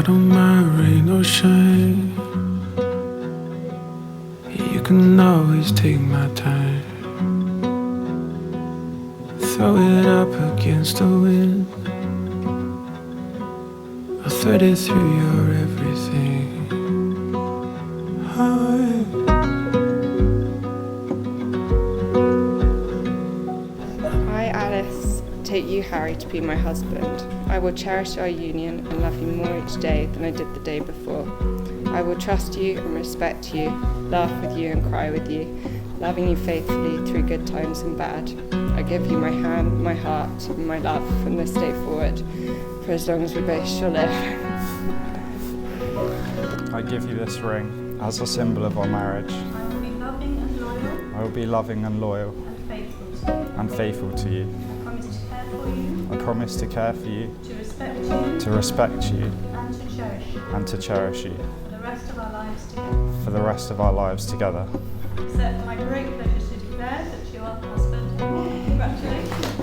don't mind rain or shine. You can always take my time. Throw it up against the wind. I'll thread it through your everything. I, Alice, take you, Harry, to be my husband. I will cherish our union and love you more each day than I did the day before. I will trust you and respect you, laugh with you and cry with you, loving you faithfully through good times and bad. I give you my hand, my heart, and my love from this day forward, for as long as we both shall live. I give you this ring as a symbol of our marriage. I will be loving and loyal. I will be loving and loyal And faithful to you. and faithful to you. I promise to care for you. I promise to care for you, To respect you. and to cherish you, And to cherish you. for the rest of our lives together. For the rest of our lives together. It's my great pleasure to declare that you are the husband. Congratulations.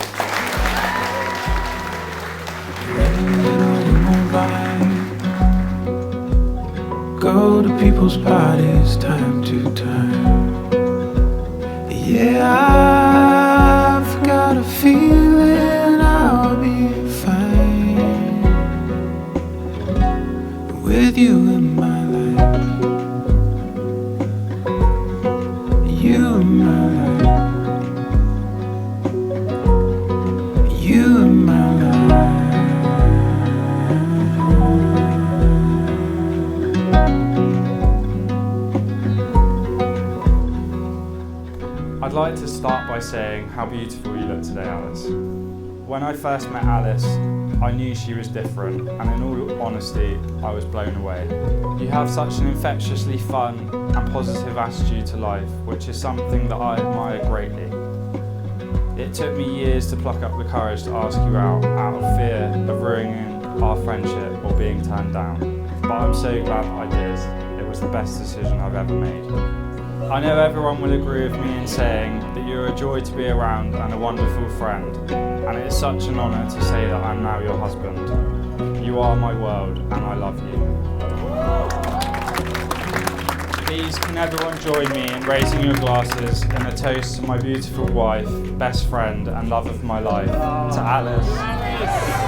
Go to people's parties time to time. Yeah, I've got a feeling I'll be fine with you in my life. You in my life. You in my life. I'd like to start by saying how beautiful you look today, Alice. When I first met Alice, I knew she was different, and in all honesty, I was blown away. You have such an infectiously fun and positive attitude to life, which is something that I admire greatly. It took me years to pluck up the courage to ask you out of fear of ruining our friendship or being turned down. But I'm so glad that I did. It was the best decision I've ever made. I know everyone will agree with me in saying that you're a joy to be around and a wonderful friend, and it is such an honour to say that I'm now your husband. You are my world and I love you. Please can everyone join me in raising your glasses in a toast to my beautiful wife, best friend and love of my life, to Alice.